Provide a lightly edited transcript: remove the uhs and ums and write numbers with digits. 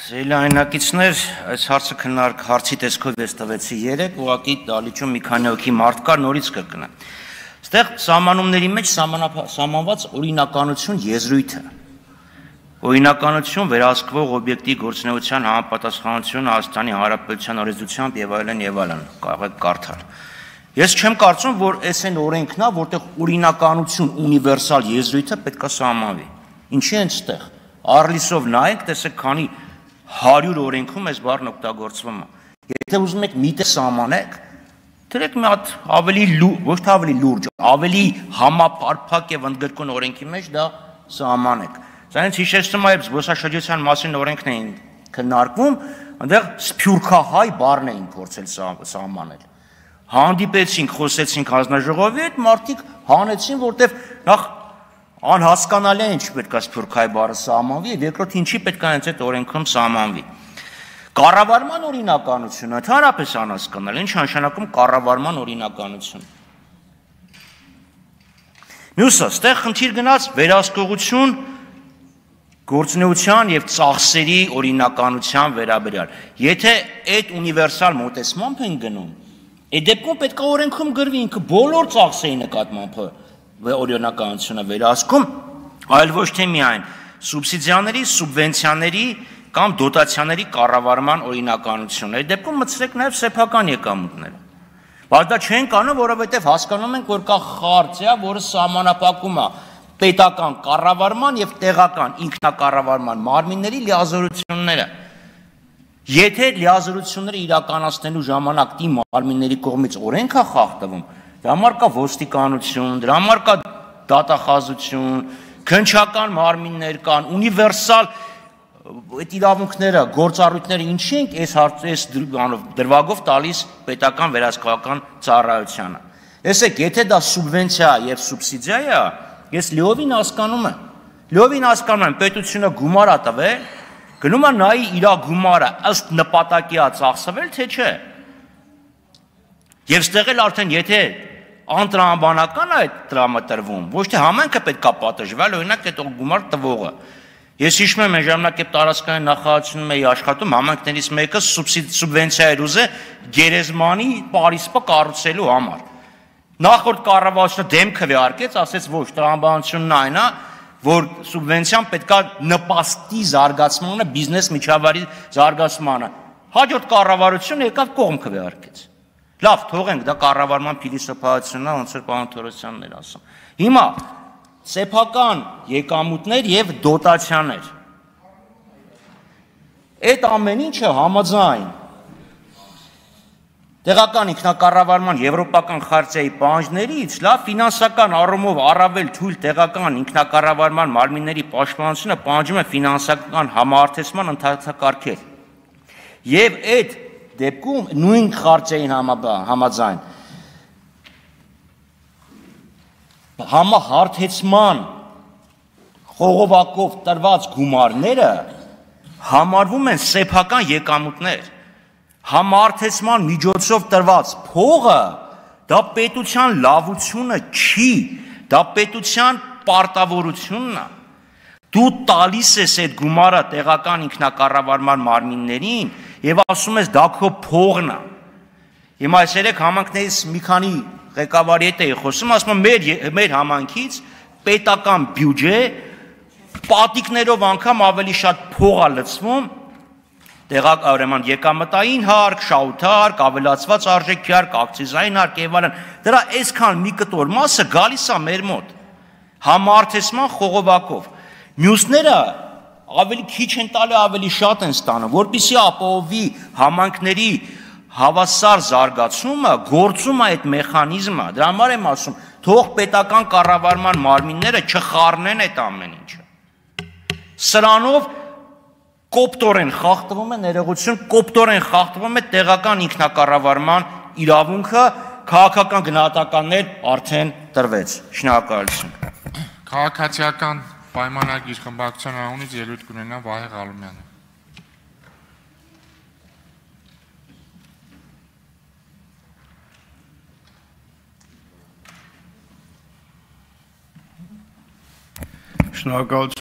Զելայնակիցներ, այս հարցի տեսքով ես տվեցի 3, ուղղակի դալիճում մի քանի հոգի մարդ կար, նորից կրկնեմ։ Այստեղ սահմանումների մեջ սահմանված օրինականություն եզրույթը։ Օրինականություն վերահսկվող օբյեկտի գործունեության համապատասխանություն Հայաստանի Հանրապետության օրենսդրությամբ եւ այլն, կարող եք կարդալ։ Ես չեմ կարծում, որ այս այն օրենքն է, որտեղ օրինականություն ունիվերսալ եզրույթը պետք է սահմանվի։ Ինչի են այստեղ։ Առլիսով նայեք, տեսեք, քանի 100 օրենքում այս բառն օգտագործվում է։ Եթե ուզում եք միտը սահմանեք, դրեք մի հատ ավելի ոչ թե ավելի լուրջ, ավելի համապարփակ եւ ընդգրկուն օրենքի մեջ դա սահմանեք։ Սրանից հիշեցնում եմ զբոսաշրջության մասին օրենքն էին քննարկվում, այնտեղ սփյուռքահայ բառն էին փորձել սահմանել։ Հանդիպեցինք, խոսեցինք հանձնաժողովի հետ, մարդիկ հանեցին, որտեվ նախ անհասկանալի է ինչի պետք է սփյուռքահայ բառը սահմանվի, եւ երկրորդ ինչի պետք է հենց այդ օրենքում սահմանվի։ Կառավարման օրինականությունը ընդհանրապես անհասկանալի, ինչ նշանակում կառավարման օրինականություն։ Մյուսը, այստեղ խնդիր գնաց վերահսկողություն գործունեության եւ ծախսերի օրինականության վերաբերյալ։ Եթե այդ ունիվերսալ մոտեցմամբ են գնում, այդ դեպքում պետք է օրենքում գրվի ինքը բոլոր ծախսերի նկատմամբ օրինականությունը վերահսկում, այլ ոչ թե միայն սուբսիդիաների, սուբվենցիաների կամ դոտացիաների կառավարման օրինականությունը։ Այդ դեպքում մտցրեք նաև սեփական եկամուտները։ Բայց դա չենք անում, որովհետև հասկանում ենք, որ կա խարտիա, որը սահմանափակում է պետական կառավարման եւ տեղական ինքնակառավարման մարմինների լիազորությունները։ Եթե լիազորությունները իրականացնելու ժամանակ դի մարմինների կողմից օրենք է խախտվում, դրա համար կա ոստիկանություն, դրա համար կա դատախազություն, քննչական մարմիններ կան, ունիվերսալ այդ իրավունքները, գործառույթները ինչի ենք այս դրվագով տալիս պետական վերահսկողական ծառայությանը։ Տեսեք, եթե դա սուբվենցիա եւ սուբսիդիա է, ես լիովին հասկանում եմ, պետությունը գումար է տվել, գնում է նայի իր գումարը ըստ նպատակի է ծախսվել, թե չէ։ Եվ ստեղ էլ արդեն եթե անտրամաբանական է այդ տրամադրվում, ոչ թե համայնքը պետք է պատժվել, օրինակ այդ գումար տվողը։ Ես հիշում եմ այն ժամանակ, երբ տարածքային նախարարությունում էի աշխատում, համայնքներից մեկը սուբվենցիա էր ուզել գերեզմանի պարիսպը կառուցելու համար։ Նախորդ կառավարությունը դեմքը վարկեց, ասեց ոչ, տրամաբանությունն այն է, որ սուբվենցիան պետք է նպաստի զարգացմանը, բիզնես միջավայրի զարգացմանը։ Հաջորդ կառավարությունը եկավ կողմ քվեարկեց։ Լավ, թողենք, դա կառավարման փիլիսոփայությունն է, ոնց որ պարոն Թորոսյանն էր ասում։ Հիմա սեփական եկամուտներ եւ դոտացիաներ։ Այդ ամեն ինչը համաձայն տեղական ինքնակառավարման եվրոպական խարտիայի պահանջներից, լավ, ֆինանսական առումով առավել թույլ տեղական ինքնակառավարման մարմինների պաշտպանությունը պահանջում է ֆինանսական համահարթեցման ընթացակարգեր։ Եվ այդ դեպքում նույն խարտիային համաձայն համահարթեցման խողովակով տրված գումարները համարվում են սեփական եկամուտներ։ Համահարթեցման միջոցով տրված փողը դա պետության լավությունը չի, դա պետության պարտավորությունն է։ Դու տալիս ես այդ գումարը տեղական ինքնակառավարման մարմիններին եւ ասում ես դա քո փողն է։ Հիմա այս երեք համանքներից մի քանի ղեկավարի հետ էի խոսում, ասում եմ մեր համանքից պետական բյուջե պատիկներով անգամ ավելի շատ փող է լցվում, ուրեմն եկամտային հարկ, շահութարկ, ավելացված արժեքի հարկ, ակցիզային հարկ եւ այլն։ Դրա այսքան մի կտոր մասը գալիս է մեր մոտ համահարթեցման խողովակով։ Մյուսները ավելի քիչ են տալի, ավելի շատ են ստանում, որպեսզի ապահովի համանքների հավասար զարգացումը, գործում է այդ մեխանիզմը։ Դրա համար եմ ասում, թող պետական կառավարման մարմինները չխառնեն այդ ամեն ինչը։ Սրանով կոպտորեն խախտվում է ներողություն, կոպտորեն խախտվում է տեղական ինքնակառավարման իրավունքը, քաղաքական գնահատականներ արդեն տրվեց։ Շնորհակալություն։ Քաղաքացիական պայմանագիր խմբակցության անունից ելույթ կունենա Վահե Ղալումյանը։ Շնորհակալություն